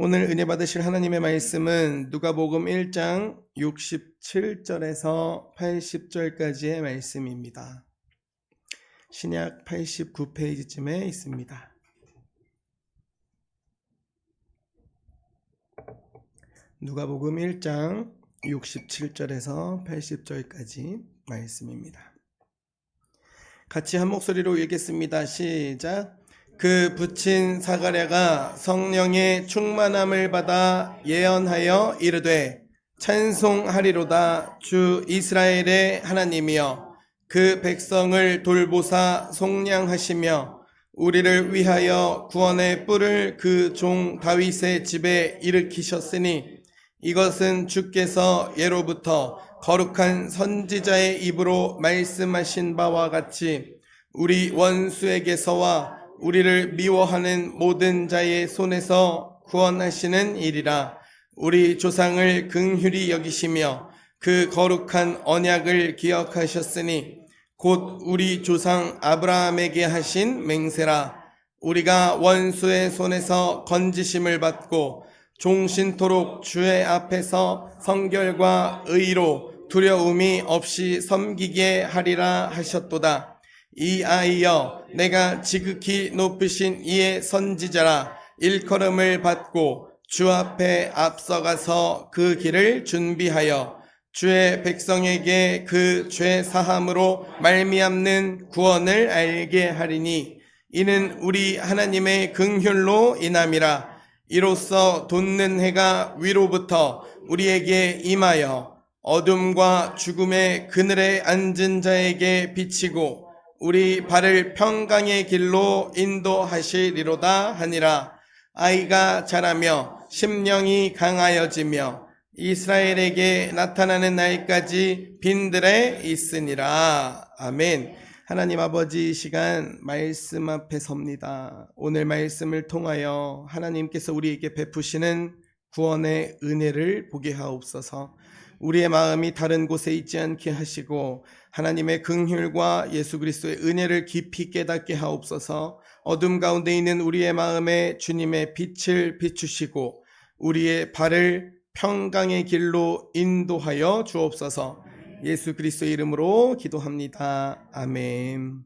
오늘 은혜 받으실 하나님의 말씀은 누가복음 1장 67절에서 80절까지의 말씀입니다. 신약 89페이지쯤에 있습니다. 누가복음 1장 67절에서 80절까지 말씀입니다. 같이 한 목소리로 읽겠습니다. 시작. 그 붙인 사가랴가 성령의 충만함을 받아 예언하여 이르되 찬송하리로다. 주 이스라엘의 하나님이여 그 백성을 돌보사 속량하시며 우리를 위하여 구원의 뿔을 그 종 다윗의 집에 일으키셨으니 이것은 주께서 예로부터 거룩한 선지자의 입으로 말씀하신 바와 같이 우리 원수에게서와 우리를 미워하는 모든 자의 손에서 구원하시는 일이라. 우리 조상을 긍휼히 여기시며 그 거룩한 언약을 기억하셨으니 곧 우리 조상 아브라함에게 하신 맹세라. 우리가 원수의 손에서 건지심을 받고 종신토록 주의 앞에서 성결과 의로 두려움이 없이 섬기게 하리라 하셨도다. 이아이여 내가 지극히 높으신 이의 선지자라. 일컬음을 받고 주 앞에 앞서가서 그 길을 준비하여 주의 백성에게 그 죄 사함으로 말미암는 구원을 알게 하리니 이는 우리 하나님의 긍휼로 인함이라. 이로써 돋는 해가 위로부터 우리에게 임하여 어둠과 죽음의 그늘에 앉은 자에게 비치고 우리 발을 평강의 길로 인도하시리로다 하니라. 아이가 자라며 심령이 강하여지며 이스라엘에게 나타나는 날까지 빈들에 있으니라. 아멘. 하나님 아버지, 이 시간 말씀 앞에 섭니다. 오늘 말씀을 통하여 하나님께서 우리에게 베푸시는 구원의 은혜를 보게 하옵소서. 우리의 마음이 다른 곳에 있지 않게 하시고 하나님의 긍휼과 예수 그리스도의 은혜를 깊이 깨닫게 하옵소서. 어둠 가운데 있는 우리의 마음에 주님의 빛을 비추시고 우리의 발을 평강의 길로 인도하여 주옵소서. 예수 그리스도의 이름으로 기도합니다. 아멘.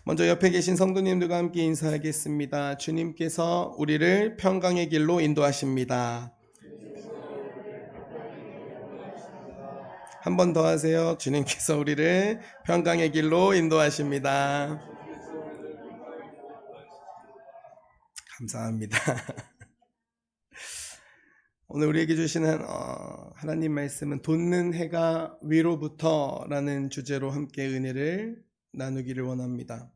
먼저 옆에 계신 성도님들과 함께 인사하겠습니다. 주님께서 우리를 평강의 길로 인도하십니다. 한 번 더 하세요. 주님께서 우리를 평강의 길로 인도하십니다. 감사합니다. 오늘 우리에게 주시는 하나님 말씀은 돋는 해가 위로부터 라는 주제로 함께 은혜를 나누기를 원합니다.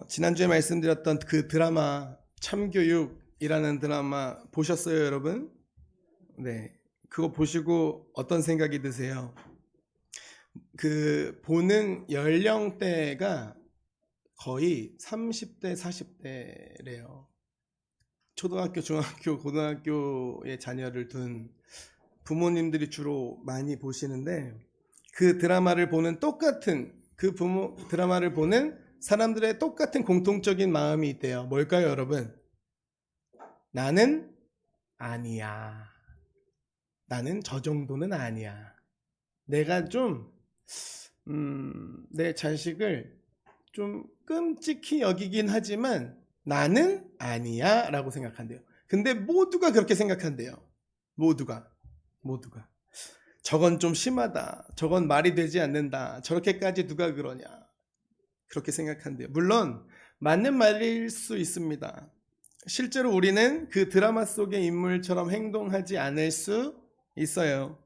지난주에 말씀드렸던 그 드라마 참교육이라는 드라마 보셨어요, 여러분? 네. 그거 보시고 어떤 생각이 드세요? 그 보는 연령대가 거의 30대, 40대래요. 초등학교, 중학교, 고등학교의 자녀를 둔 부모님들이 주로 많이 보시는데 그 드라마를 보는 드라마를 보는 사람들의 똑같은 공통적인 마음이 있대요. 뭘까요, 여러분? 나는 아니야. 나는 저 정도는 아니야. 내가 내 자식을 좀 끔찍히 여기긴 하지만 나는 아니야 라고 생각한대요. 근데 모두가 그렇게 생각한대요. 모두가. 저건 좀 심하다. 저건 말이 되지 않는다. 저렇게까지 누가 그러냐. 그렇게 생각한대요. 물론 맞는 말일 수 있습니다. 실제로 우리는 그 드라마 속의 인물처럼 행동하지 않을 수 있어요.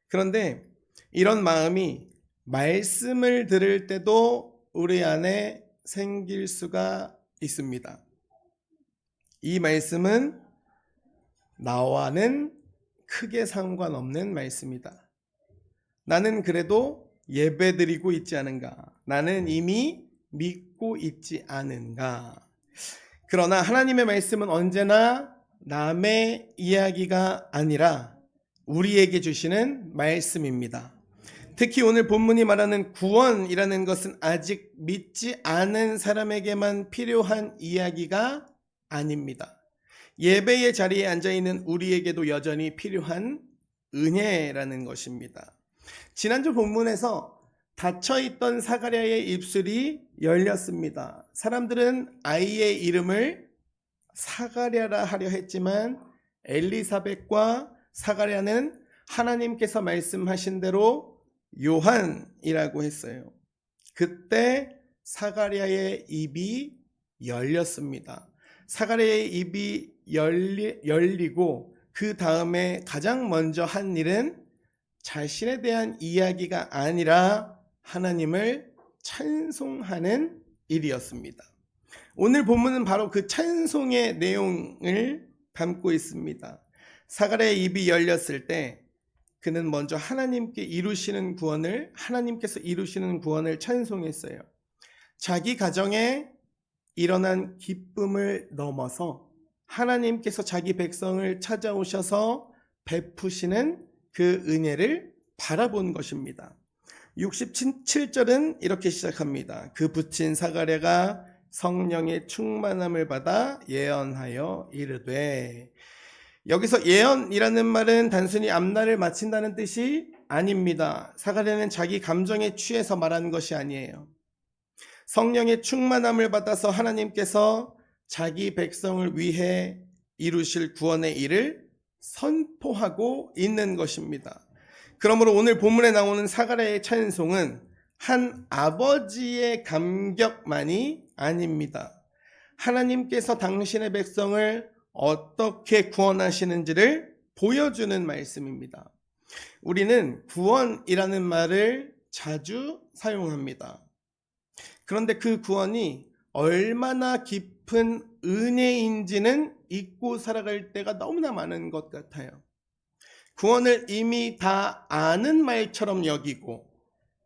그런데 이런 마음이 말씀을 들을 때도 우리 안에 생길 수가 있습니다. 이 말씀은 나와는 크게 상관없는 말씀이다. 나는 그래도 예배드리고 있지 않은가? 나는 이미 믿고 있지 않은가? 그러나 하나님의 말씀은 언제나 남의 이야기가 아니라 우리에게 주시는 말씀입니다. 특히 오늘 본문이 말하는 구원이라는 것은 아직 믿지 않은 사람에게만 필요한 이야기가 아닙니다. 예배의 자리에 앉아있는 우리에게도 여전히 필요한 은혜라는 것입니다. 지난주 본문에서 닫혀있던 사가랴의 입술이 열렸습니다. 사람들은 아이의 이름을 사가랴라 하려 했지만 엘리사벳과 사가랴는 하나님께서 말씀하신 대로 요한이라고 했어요. 그때 사가랴의 입이 열렸습니다. 사가랴의 입이 열리고 그 다음에 가장 먼저 한 일은 자신에 대한 이야기가 아니라 하나님을 찬송하는 일이었습니다. 오늘 본문은 바로 그 찬송의 내용을 담고 있습니다. 사가랴의 입이 열렸을 때 그는 먼저 하나님께서 이루시는 구원을 찬송했어요. 자기 가정에 일어난 기쁨을 넘어서 하나님께서 자기 백성을 찾아오셔서 베푸시는 그 은혜를 바라본 것입니다. 67절은 이렇게 시작합니다. 그 붙인 사가랴가 성령의 충만함을 받아 예언하여 이르되, 여기서 예언이라는 말은 단순히 앞날을 마친다는 뜻이 아닙니다. 사가랴는 자기 감정에 취해서 말하는 것이 아니에요. 성령의 충만함을 받아서 하나님께서 자기 백성을 위해 이루실 구원의 일을 선포하고 있는 것입니다. 그러므로 오늘 본문에 나오는 사가랴의 찬송은 한 아버지의 감격만이 아닙니다. 하나님께서 당신의 백성을 어떻게 구원하시는지를 보여주는 말씀입니다. 우리는 구원이라는 말을 자주 사용합니다. 그런데 그 구원이 얼마나 깊은 은혜인지는 잊고 살아갈 때가 너무나 많은 것 같아요. 구원을 이미 다 아는 말처럼 여기고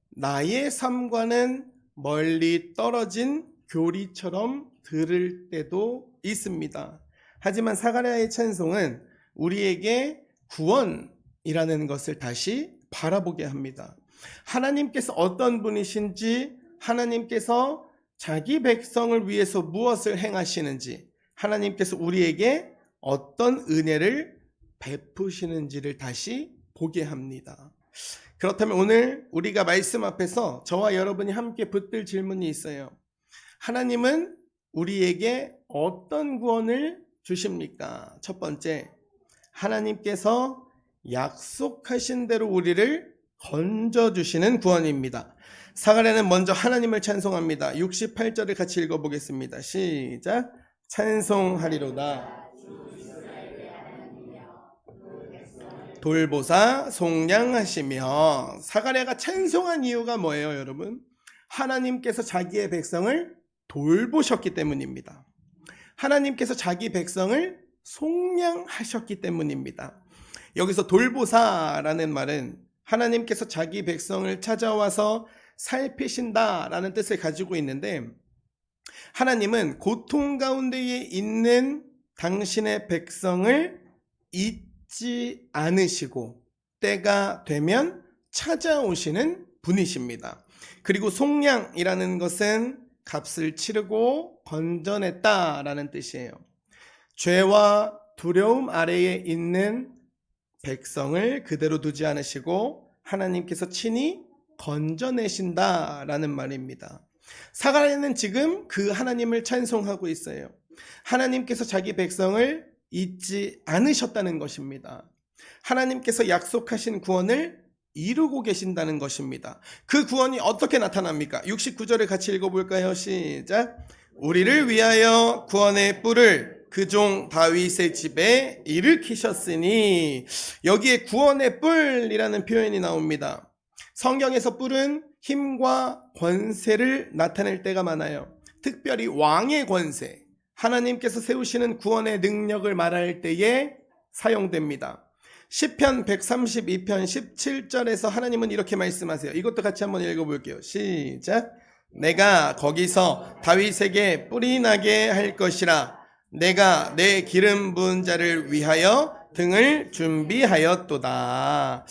나의 삶과는 멀리 떨어진 교리처럼 들을 때도 있습니다. 하지만 사가랴의 찬송은 우리에게 구원이라는 것을 다시 바라보게 합니다. 하나님께서 어떤 분이신지, 하나님께서 자기 백성을 위해서 무엇을 행하시는지, 하나님께서 우리에게 어떤 은혜를 베푸시는지를 다시 보게 합니다. 그렇다면 오늘 우리가 말씀 앞에서 저와 여러분이 함께 붙들 질문이 있어요. 하나님은 우리에게 어떤 구원을 주십니까? 첫 번째, 하나님께서 약속하신 대로 우리를 건져주시는 구원입니다. 사가랴는 먼저 하나님을 찬송합니다. 68절을 같이 읽어보겠습니다. 시작. 찬송하리로다 돌보사 속량하시며. 사가랴가 찬송한 이유가 뭐예요, 여러분? 하나님께서 자기의 백성을 돌보셨기 때문입니다. 하나님께서 자기 백성을 속량하셨기 때문입니다. 여기서 돌보사라는 말은 하나님께서 자기 백성을 찾아와서 살피신다라는 뜻을 가지고 있는데, 하나님은 고통 가운데에 있는 당신의 백성을 잊지 않으시고 때가 되면 찾아오시는 분이십니다. 그리고 속량이라는 것은 값을 치르고 건져냈다라는 뜻이에요. 죄와 두려움 아래에 있는 백성을 그대로 두지 않으시고 하나님께서 친히 건져내신다라는 말입니다. 사가랴는 지금 그 하나님을 찬송하고 있어요. 하나님께서 자기 백성을 잊지 않으셨다는 것입니다. 하나님께서 약속하신 구원을 이루고 계신다는 것입니다. 그 구원이 어떻게 나타납니까? 69절을 같이 읽어볼까요? 시작. 우리를 위하여 구원의 뿔을 그 종 다윗의 집에 일으키셨으니. 여기에 구원의 뿔이라는 표현이 나옵니다. 성경에서 뿔은 힘과 권세를 나타낼 때가 많아요. 특별히 왕의 권세, 하나님께서 세우시는 구원의 능력을 말할 때에 사용됩니다. 시편 132편 17절에서 하나님은 이렇게 말씀하세요. 이것도 같이 한번 읽어볼게요. 시작. 내가 거기서 다윗에게 뿔이 나게 할 것이라. 내가 내 기름 부은 자를 위하여 등을 준비하였도다.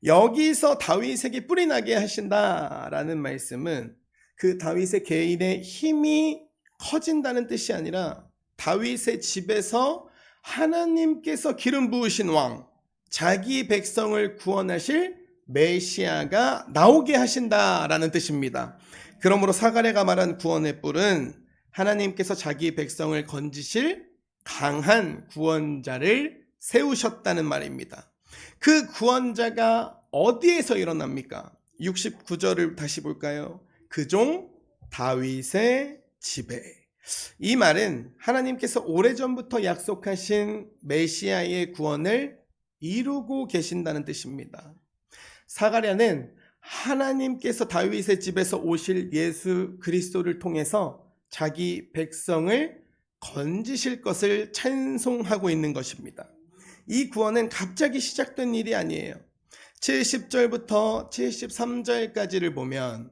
여기서 다윗에게 뿔이 나게 하신다라는 말씀은 그 다윗의 개인의 힘이 커진다는 뜻이 아니라 다윗의 집에서 하나님께서 기름 부으신 왕, 자기 백성을 구원하실 메시아가 나오게 하신다라는 뜻입니다. 그러므로 사가랴가 말한 구원의 뿔은 하나님께서 자기 백성을 건지실 강한 구원자를 세우셨다는 말입니다. 그 구원자가 어디에서 일어납니까? 69절을 다시 볼까요? 그 종 다윗의 집에. 이 말은 하나님께서 오래전부터 약속하신 메시아의 구원을 이루고 계신다는 뜻입니다. 사가랴는 하나님께서 다윗의 집에서 오실 예수 그리스도를 통해서 자기 백성을 건지실 것을 찬송하고 있는 것입니다. 이 구원은 갑자기 시작된 일이 아니에요. 70절부터 73절까지를 보면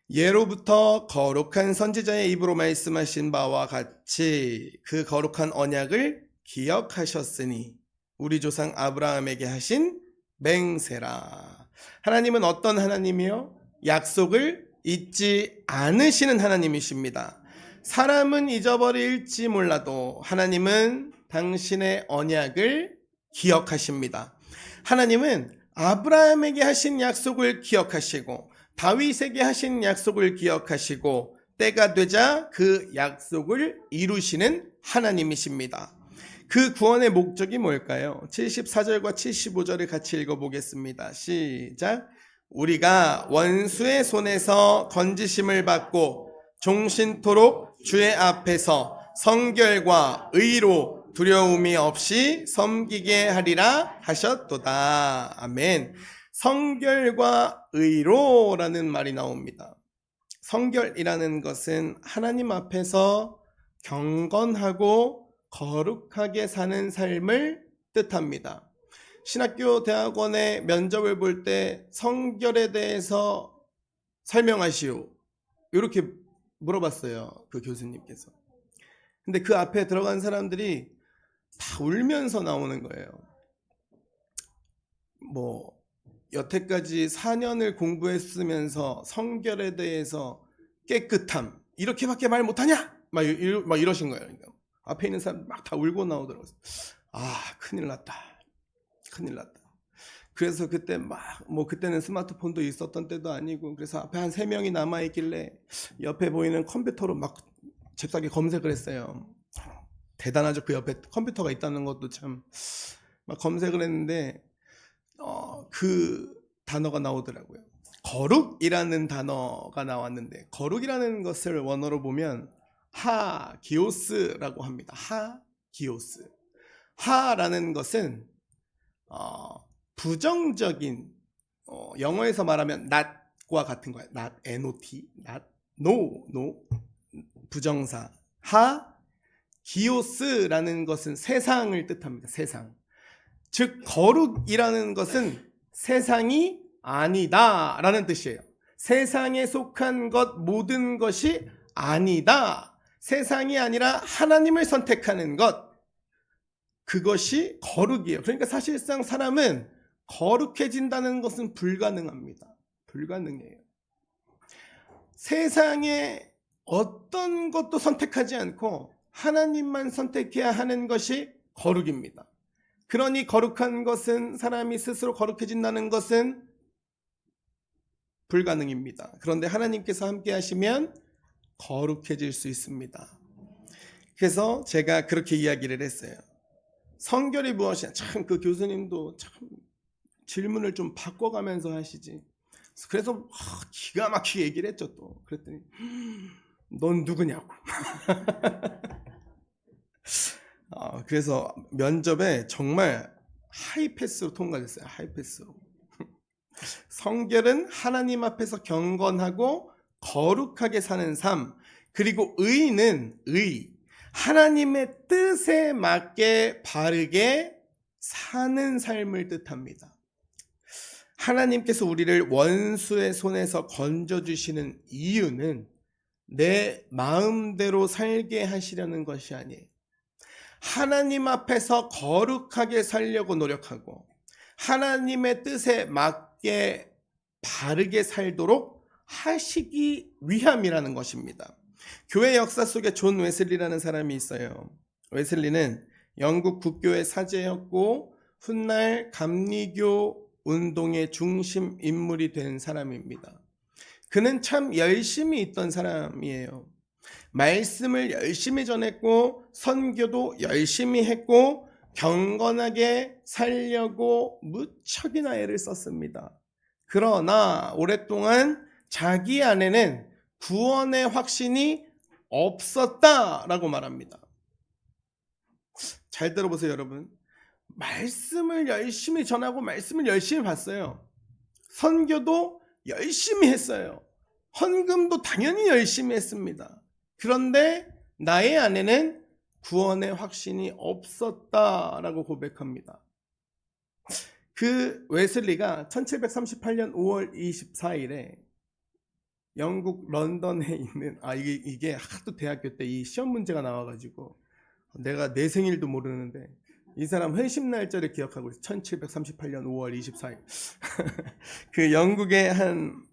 예로부터 거룩한 선지자의 입으로 말씀하신 바와 같이 그 거룩한 언약을 기억하셨으니 우리 조상 아브라함에게 하신 맹세라. 하나님은 어떤 하나님이요? 약속을 잊지 않으시는 하나님이십니다. 사람은 잊어버릴지 몰라도 하나님은 당신의 언약을 기억하십니다. 하나님은 아브라함에게 하신 약속을 기억하시고 다윗에게 하신 약속을 기억하시고 때가 되자 그 약속을 이루시는 하나님이십니다. 그 구원의 목적이 뭘까요? 74절과 75절을 같이 읽어보겠습니다. 시작. 우리가 원수의 손에서 건지심을 받고 종신토록 주의 앞에서 성결과 의로 두려움이 없이 섬기게 하리라 하셨도다. 아멘. 성결과 의로라는 말이 나옵니다. 성결이라는 것은 하나님 앞에서 경건하고 거룩하게 사는 삶을 뜻합니다. 신학교 대학원의 면접을 볼 때 성결에 대해서 설명하시오, 이렇게 물어봤어요, 그 교수님께서. 근데 그 앞에 들어간 사람들이 다 울면서 나오는 거예요. 여태까지 4년을 공부했으면서 성결에 대해서 깨끗함 이렇게밖에 말 못하냐? 막 이러신 거예요. 그러니까 앞에 있는 사람 막 다 울고 나오더라고요. 큰일 났다. 그래서 그때 그때는 스마트폰도 있었던 때도 아니고, 그래서 앞에 한 3명이 남아있길래 옆에 보이는 컴퓨터로 막 잽싸게 검색을 했어요. 대단하죠. 그 옆에 컴퓨터가 있다는 것도 참. 막 검색을 했는데 그 단어가 나오더라고요. 거룩이라는 단어가 나왔는데, 거룩이라는 것을 원어로 보면 하기오스라고 합니다. 하기오스. 하라는 것은 부정적인, 영어에서 말하면 not과 같은 거예요. not, not, not, no, 부정사. 기오스라는 것은 세상을 뜻합니다. 세상. 즉 거룩이라는 것은 세상이 아니다 라는 뜻이에요. 세상에 속한 것 모든 것이 아니다. 세상이 아니라 하나님을 선택하는 것, 그것이 거룩이에요. 그러니까 사실상 사람은 거룩해진다는 것은 불가능합니다. 불가능해요. 세상에 어떤 것도 선택하지 않고 하나님만 선택해야 하는 것이 거룩입니다. 그러니 거룩한 것은, 사람이 스스로 거룩해진다는 것은 불가능입니다. 그런데 하나님께서 함께 하시면 거룩해질 수 있습니다. 그래서 제가 그렇게 이야기를 했어요. 성결이 무엇이냐? 참 그 교수님도 참 질문을 좀 바꿔가면서 하시지. 그래서 기가 막히게 얘기를 했죠. 또 그랬더니 넌 누구냐고. 그래서 면접에 정말 하이패스로 통과됐어요. 하이패스로. 성결은 하나님 앞에서 경건하고 거룩하게 사는 삶, 그리고 의는 하나님의 뜻에 맞게 바르게 사는 삶을 뜻합니다. 하나님께서 우리를 원수의 손에서 건져주시는 이유는 내 마음대로 살게 하시려는 것이 아니에요. 하나님 앞에서 거룩하게 살려고 노력하고 하나님의 뜻에 맞게 바르게 살도록 하시기 위함이라는 것입니다. 교회 역사 속에 존 웨슬리라는 사람이 있어요. 웨슬리는 영국 국교의 사제였고 훗날 감리교 운동의 중심 인물이 된 사람입니다. 그는 참 열심히 있던 사람이에요. 말씀을 열심히 전했고 선교도 열심히 했고 경건하게 살려고 무척이나 애를 썼습니다. 그러나 오랫동안 자기 안에는 구원의 확신이 없었다라고 말합니다. 잘 들어보세요, 여러분. 말씀을 열심히 전하고 말씀을 열심히 봤어요. 선교도 열심히 했어요. 헌금도 당연히 열심히 했습니다. 그런데 나의 안에는 구원의 확신이 없었다라고 고백합니다. 그 웨슬리가 1738년 5월 24일에 영국 런던에 있는 이게 하도 대학교 때 이 시험 문제가 나와가지고 내가 내 생일도 모르는데 이 사람 회심 날짜를 기억하고 있어요. 1738년 5월 24일 그 영국의 한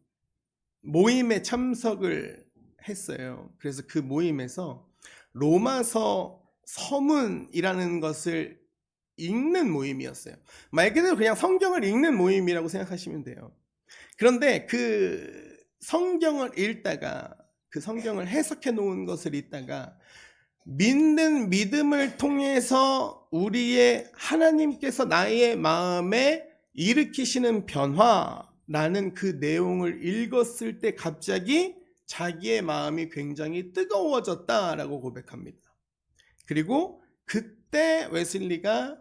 모임에 참석을 했어요. 그래서 그 모임에서 로마서 서문이라는 것을 읽는 모임이었어요. 말 그대로 그냥 성경을 읽는 모임이라고 생각하시면 돼요. 그런데 그 성경을 읽다가 그 성경을 해석해 놓은 것을 읽다가 믿는 믿음을 통해서 우리의 하나님께서 나의 마음에 일으키시는 변화라는 그 내용을 읽었을 때 갑자기 자기의 마음이 굉장히 뜨거워졌다라고 고백합니다. 그리고 그때 웨슬리가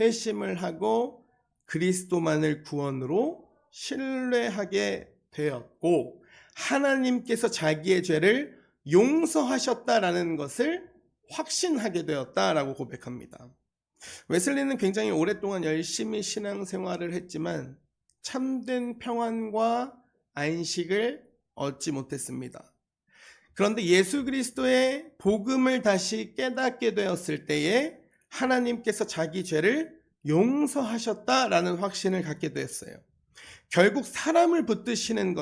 회심을 하고 그리스도만을 구원으로 신뢰하게 되었고 하나님께서 자기의 죄를 용서하셨다라는 것을 확신하게 되었다라고 고백합니다. 웨슬리는 굉장히 오랫동안 열심히 신앙생활을 했지만 참된 평안과 안식을 얻지 못했습니다. 그런데 예수 그리스도의 복음을 다시 깨닫게 되었을 때에 하나님께서 자기 죄를 용서하셨다라는 확신을 갖게 되었어요. 결국 사람을 붙드는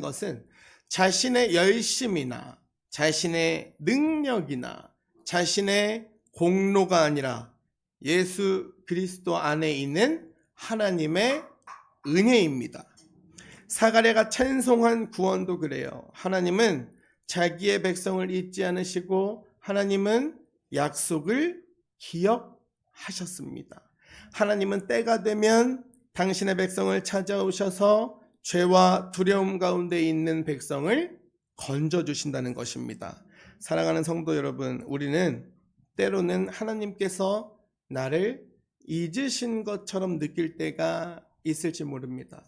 것은 자신의 열심이나 자신의 능력이나 자신의 공로가 아니라 예수 그리스도 안에 있는 하나님의 은혜입니다. 사가랴가 찬송한 구원도 그래요. 하나님은 자기의 백성을 잊지 않으시고 하나님은 약속을 기억하셨습니다. 하나님은 때가 되면 당신의 백성을 찾아오셔서 죄와 두려움 가운데 있는 백성을 건져주신다는 것입니다. 사랑하는 성도 여러분, 우리는 때로는 하나님께서 나를 잊으신 것처럼 느낄 때가 있을지 모릅니다.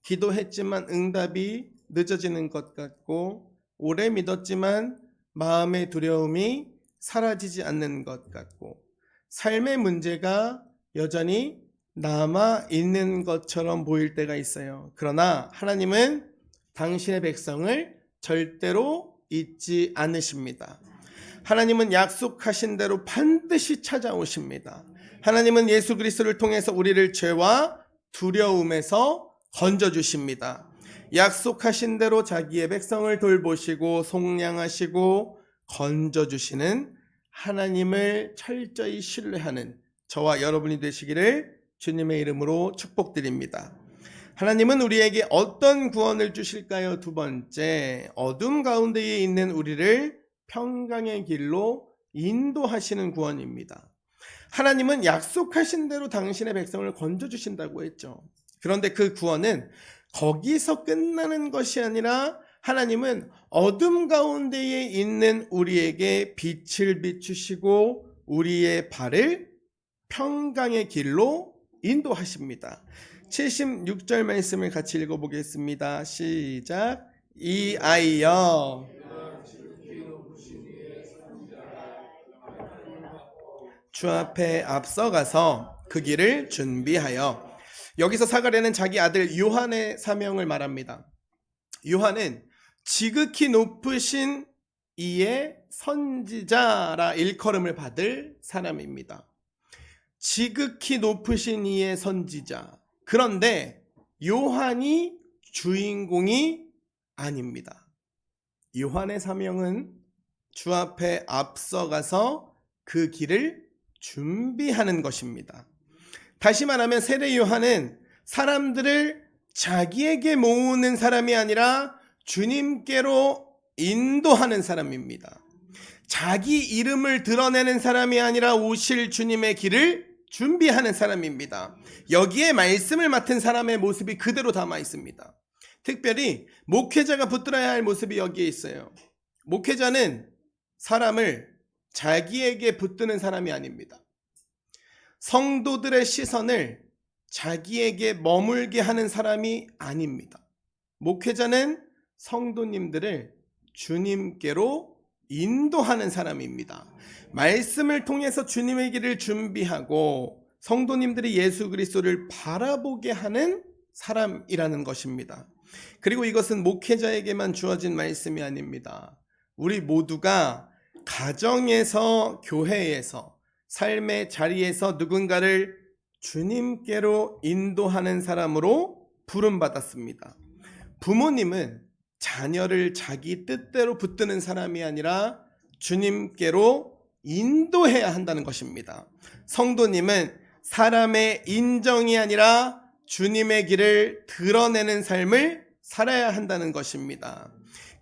기도했지만 응답이 늦어지는 것 같고 오래 믿었지만 마음의 두려움이 사라지지 않는 것 같고 삶의 문제가 여전히 남아 있는 것처럼 보일 때가 있어요. 그러나 하나님은 당신의 백성을 절대로 잊지 않으십니다. 하나님은 약속하신 대로 반드시 찾아오십니다. 하나님은 예수 그리스도를 통해서 우리를 죄와 두려움에서 건져주십니다. 약속하신 대로 자기의 백성을 돌보시고 속량하시고 건져주시는 하나님을 철저히 신뢰하는 저와 여러분이 되시기를 주님의 이름으로 축복드립니다. 하나님은 우리에게 어떤 구원을 주실까요? 두 번째, 어둠 가운데에 있는 우리를 평강의 길로 인도하시는 구원입니다. 하나님은 약속하신 대로 당신의 백성을 건져주신다고 했죠. 그런데 그 구원은 거기서 끝나는 것이 아니라 하나님은 어둠 가운데에 있는 우리에게 빛을 비추시고 우리의 발을 평강의 길로 인도하십니다. 76절 말씀을 같이 읽어보겠습니다. 시작. 이 아이여 주 앞에 앞서가서 그 길을 준비하여. 여기서 사가랴는 자기 아들 요한의 사명을 말합니다. 요한은 지극히 높으신 이의 선지자라 일컬음을 받을 사람입니다. 지극히 높으신 이의 선지자. 그런데 요한이 주인공이 아닙니다. 요한의 사명은 주 앞에 앞서가서 그 길을 준비하는 것입니다. 다시 말하면 세례 요한은 사람들을 자기에게 모으는 사람이 아니라 주님께로 인도하는 사람입니다. 자기 이름을 드러내는 사람이 아니라 오실 주님의 길을 준비하는 사람입니다. 여기에 말씀을 맡은 사람의 모습이 그대로 담아 있습니다. 특별히 목회자가 붙들어야 할 모습이 여기에 있어요. 목회자는 사람을 자기에게 붙드는 사람이 아닙니다. 성도들의 시선을 자기에게 머물게 하는 사람이 아닙니다. 목회자는 성도님들을 주님께로 인도하는 사람입니다. 말씀을 통해서 주님의 길을 준비하고 성도님들이 예수 그리스도를 바라보게 하는 사람이라는 것입니다. 그리고 이것은 목회자에게만 주어진 말씀이 아닙니다. 우리 모두가 가정에서, 교회에서, 삶의 자리에서 누군가를 주님께로 인도하는 사람으로 부름받았습니다. 부모님은 자녀를 자기 뜻대로 붙드는 사람이 아니라 주님께로 인도해야 한다는 것입니다. 성도님은 사람의 인정이 아니라 주님의 길을 드러내는 삶을 살아야 한다는 것입니다.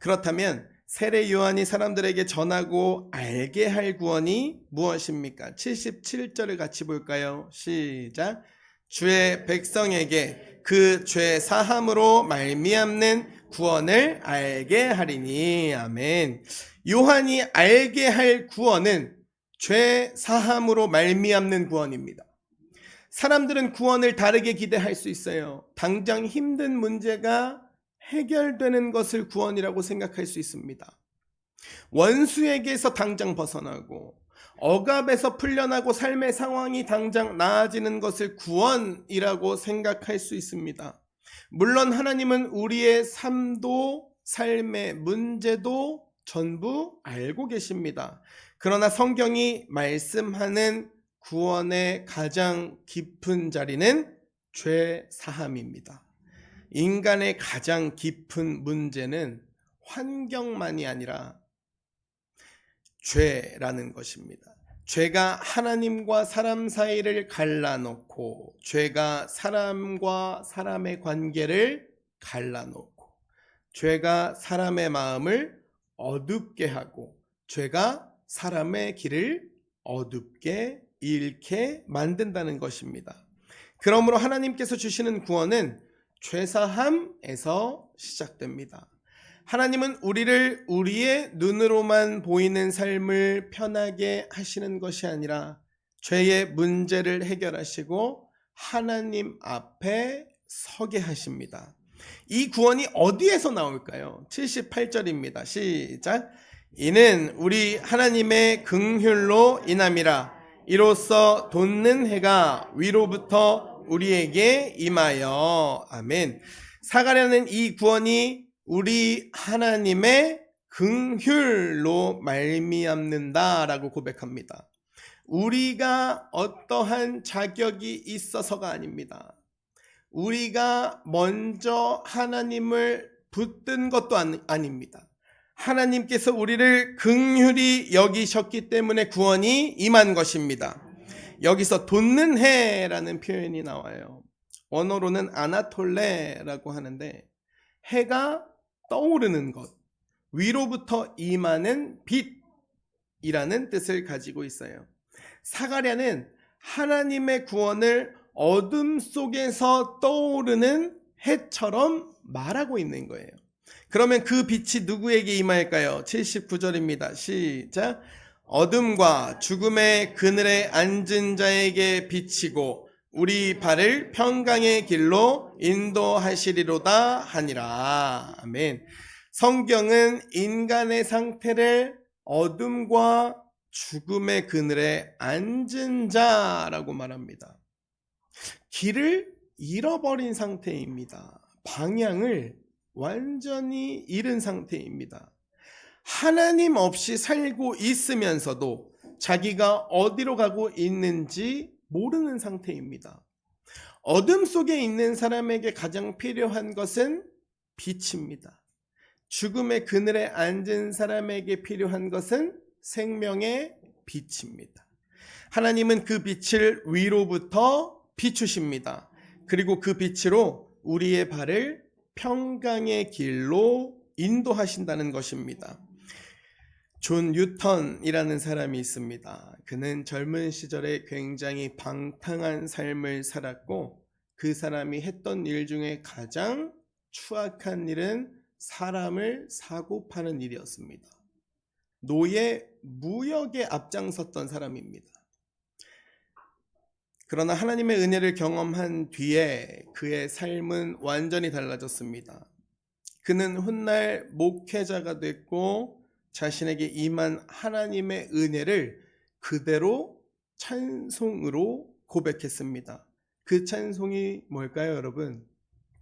그렇다면 세례 요한이 사람들에게 전하고 알게 할 구원이 무엇입니까? 77절을 같이 볼까요? 시작. 주의 백성에게 그 죄 사함으로 말미암는 구원을 알게 하리니. 아멘. 요한이 알게 할 구원은 죄 사함으로 말미암는 구원입니다. 사람들은 구원을 다르게 기대할 수 있어요. 당장 힘든 문제가 해결되는 것을 구원이라고 생각할 수 있습니다. 원수에게서 당장 벗어나고 억압에서 풀려나고 삶의 상황이 당장 나아지는 것을 구원이라고 생각할 수 있습니다. 물론 하나님은 우리의 삶도 삶의 문제도 전부 알고 계십니다. 그러나 성경이 말씀하는 구원의 가장 깊은 자리는 죄 사함입니다. 인간의 가장 깊은 문제는 환경만이 아니라 죄라는 것입니다. 죄가 하나님과 사람 사이를 갈라놓고, 죄가 사람과 사람의 관계를 갈라놓고, 죄가 사람의 마음을 어둡게 하고, 죄가 사람의 길을 어둡게 잃게 만든다는 것입니다. 그러므로 하나님께서 주시는 구원은 죄사함에서 시작됩니다. 하나님은 우리를 우리의 눈으로만 보이는 삶을 편하게 하시는 것이 아니라 죄의 문제를 해결하시고 하나님 앞에 서게 하십니다. 이 구원이 어디에서 나올까요? 78절입니다. 시작. 이는 우리 하나님의 긍휼로 인함이라. 이로써 돋는 해가 위로부터 우리에게 임하여. 아멘. 사가랴는 이 구원이 우리 하나님의 긍휼로 말미암는다라고 고백합니다. 우리가 어떠한 자격이 있어서가 아닙니다. 우리가 먼저 하나님을 붙든 것도 아닙니다. 하나님께서 우리를 긍휼히 여기셨기 때문에 구원이 임한 것입니다. 여기서 돋는 해라는 표현이 나와요. 원어로는 아나톨레라고 하는데 해가 떠오르는 것, 위로부터 임하는 빛이라는 뜻을 가지고 있어요. 사가랴는 하나님의 구원을 어둠 속에서 떠오르는 해처럼 말하고 있는 거예요. 그러면 그 빛이 누구에게 임할까요? 79절입니다. 시작. 어둠과 죽음의 그늘에 앉은 자에게 비치고 우리 발을 평강의 길로 인도하시리로다 하니라. 아멘. 성경은 인간의 상태를 어둠과 죽음의 그늘에 앉은 자라고 말합니다. 길을 잃어버린 상태입니다. 방향을 완전히 잃은 상태입니다. 하나님 없이 살고 있으면서도 자기가 어디로 가고 있는지 모르는 상태입니다. 어둠 속에 있는 사람에게 가장 필요한 것은 빛입니다. 죽음의 그늘에 앉은 사람에게 필요한 것은 생명의 빛입니다. 하나님은 그 빛을 위로부터 비추십니다. 그리고 그 빛으로 우리의 발을 평강의 길로 인도하신다는 것입니다. 존 뉴턴이라는 사람이 있습니다. 그는 젊은 시절에 굉장히 방탕한 삶을 살았고 그 사람이 했던 일 중에 가장 추악한 일은 사람을 사고 파는 일이었습니다. 노예 무역에 앞장섰던 사람입니다. 그러나 하나님의 은혜를 경험한 뒤에 그의 삶은 완전히 달라졌습니다. 그는 훗날 목회자가 됐고 자신에게 임한 하나님의 은혜를 그대로 찬송으로 고백했습니다. 그 찬송이 뭘까요, 여러분?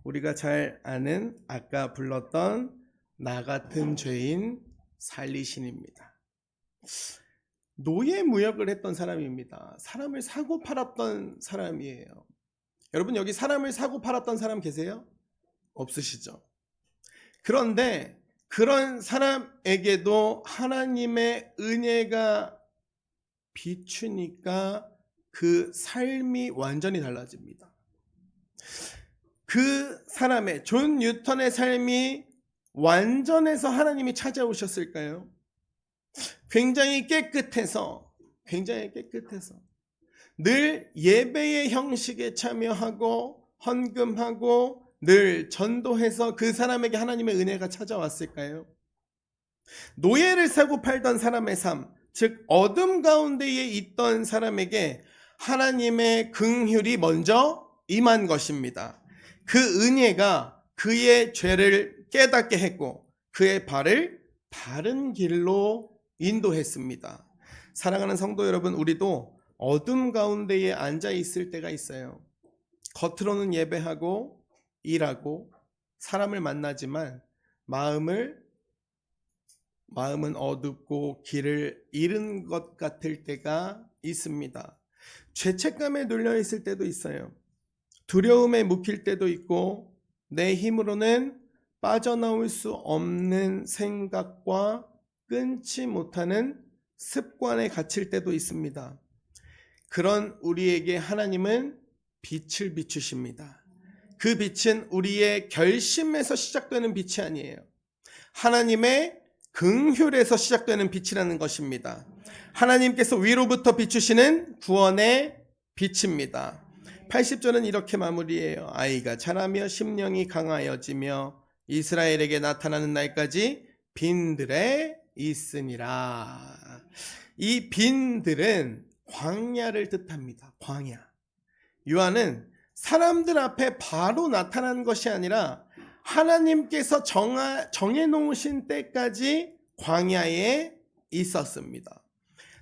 우리가 잘 아는 아까 불렀던 나 같은 죄인 살리신입니다. 노예 무역을 했던 사람입니다. 사람을 사고 팔았던 사람이에요. 여러분 여기 사람을 사고 팔았던 사람 계세요? 없으시죠? 그런데 그런 사람에게도 하나님의 은혜가 비추니까 그 삶이 완전히 달라집니다. 그 사람의 존 뉴턴의 삶이 완전해서 하나님이 찾아오셨을까요? 굉장히 깨끗해서 늘 예배의 형식에 참여하고 헌금하고 늘 전도해서 그 사람에게 하나님의 은혜가 찾아왔을까요? 노예를 사고 팔던 사람의 삶, 즉 어둠 가운데에 있던 사람에게 하나님의 긍휼이 먼저 임한 것입니다. 그 은혜가 그의 죄를 깨닫게 했고 그의 발을 바른 길로 인도했습니다. 사랑하는 성도 여러분, 우리도 어둠 가운데에 앉아 있을 때가 있어요. 겉으로는 예배하고 일하고 사람을 만나지만 마음은 어둡고 길을 잃은 것 같을 때가 있습니다. 죄책감에 눌려 있을 때도 있어요. 두려움에 묵힐 때도 있고 내 힘으로는 빠져나올 수 없는 생각과 끊지 못하는 습관에 갇힐 때도 있습니다. 그런 우리에게 하나님은 빛을 비추십니다. 그 빛은 우리의 결심에서 시작되는 빛이 아니에요. 하나님의 긍휼에서 시작되는 빛이라는 것입니다. 하나님께서 위로부터 비추시는 구원의 빛입니다. 80절은 이렇게 마무리해요. 아이가 자라며 심령이 강하여지며 이스라엘에게 나타나는 날까지 빈들에 있으니라. 이 빈들은 광야를 뜻합니다. 광야. 요한은 사람들 앞에 바로 나타난 것이 아니라 하나님께서 정해놓으신 때까지 광야에 있었습니다.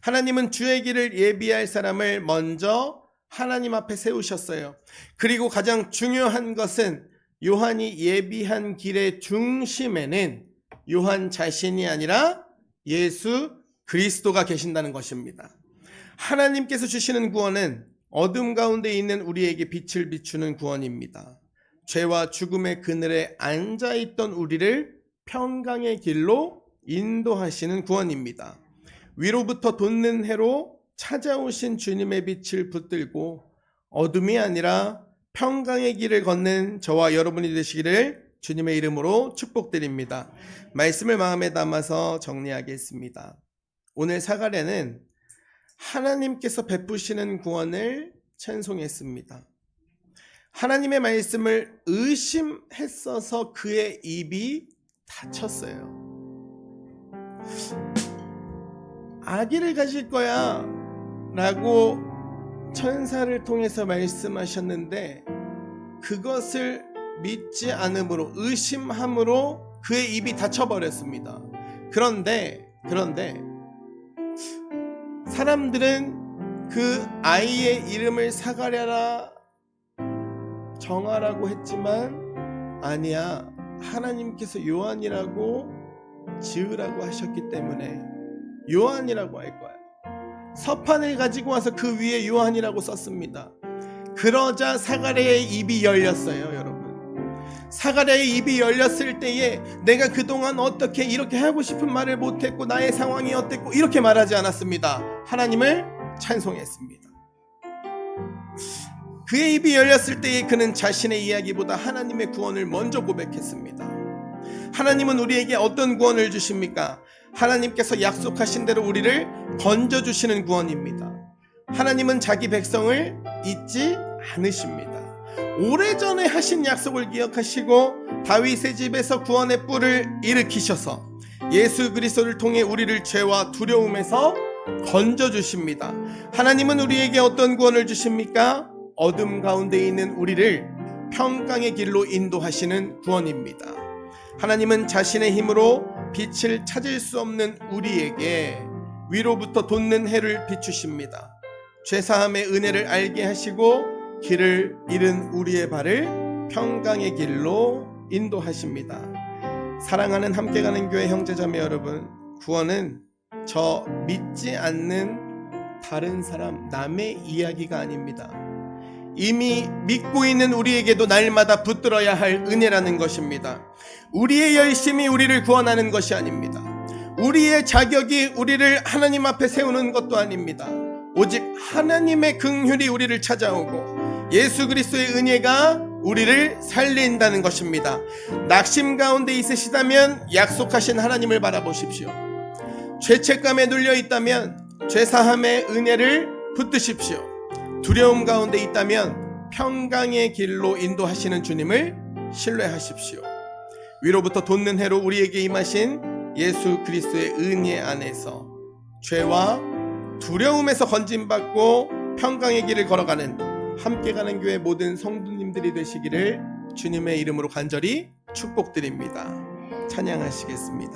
하나님은 주의 길을 예비할 사람을 먼저 하나님 앞에 세우셨어요. 그리고 가장 중요한 것은 요한이 예비한 길의 중심에는 요한 자신이 아니라 예수 그리스도가 계신다는 것입니다. 하나님께서 주시는 구원은 어둠 가운데 있는 우리에게 빛을 비추는 구원입니다. 죄와 죽음의 그늘에 앉아있던 우리를 평강의 길로 인도하시는 구원입니다. 위로부터 돋는 해로 찾아오신 주님의 빛을 붙들고 어둠이 아니라 평강의 길을 걷는 저와 여러분이 되시기를 주님의 이름으로 축복드립니다. 말씀을 마음에 담아서 정리하겠습니다. 오늘 사가랴는 하나님께서 베푸시는 구원을 찬송했습니다. 하나님의 말씀을 의심했어서 그의 입이 닫혔어요. 아기를 가질 거야 라고 천사를 통해서 말씀하셨는데 그것을 믿지 않음으로 의심함으로 그의 입이 닫혀버렸습니다. 그런데 사람들은 그 아이의 이름을 사가랴라 정하라고 했지만 아니야, 하나님께서 요한이라고 지으라고 하셨기 때문에 요한이라고 할 거야. 서판을 가지고 와서 그 위에 요한이라고 썼습니다. 그러자 사가랴의 입이 열렸어요. 여러분, 사가랴의 입이 열렸을 때에 내가 그동안 어떻게 이렇게 하고 싶은 말을 못했고 나의 상황이 어땠고 이렇게 말하지 않았습니다. 하나님을 찬송했습니다. 그의 입이 열렸을 때에 그는 자신의 이야기보다 하나님의 구원을 먼저 고백했습니다. 하나님은 우리에게 어떤 구원을 주십니까? 하나님께서 약속하신 대로 우리를 건져주시는 구원입니다. 하나님은 자기 백성을 잊지 않으십니다. 오래전에 하신 약속을 기억하시고 다윗의 집에서 구원의 뿔을 일으키셔서 예수 그리스도를 통해 우리를 죄와 두려움에서 건져주십니다. 하나님은 우리에게 어떤 구원을 주십니까? 어둠 가운데 있는 우리를 평강의 길로 인도하시는 구원입니다. 하나님은 자신의 힘으로 빛을 찾을 수 없는 우리에게 위로부터 돋는 해를 비추십니다. 죄사함의 은혜를 알게 하시고 길을 잃은 우리의 발을 평강의 길로 인도하십니다. 사랑하는 함께 가는 교회 형제자매 여러분, 구원은 저 믿지 않는 다른 사람, 남의 이야기가 아닙니다. 이미 믿고 있는 우리에게도 날마다 붙들어야 할 은혜라는 것입니다. 우리의 열심이 우리를 구원하는 것이 아닙니다. 우리의 자격이 우리를 하나님 앞에 세우는 것도 아닙니다. 오직 하나님의 긍휼이 우리를 찾아오고 예수 그리스도의 은혜가 우리를 살린다는 것입니다. 낙심 가운데 있으시다면 약속하신 하나님을 바라보십시오. 죄책감에 눌려 있다면 죄사함의 은혜를 붙드십시오. 두려움 가운데 있다면 평강의 길로 인도하시는 주님을 신뢰하십시오. 위로부터 돋는 해로 우리에게 임하신 예수 그리스도의 은혜 안에서 죄와 두려움에서 건짐받고 평강의 길을 걸어가는 함께 가는 교회 모든 성도님들이 되시기를 주님의 이름으로 간절히 축복드립니다. 찬양하시겠습니다.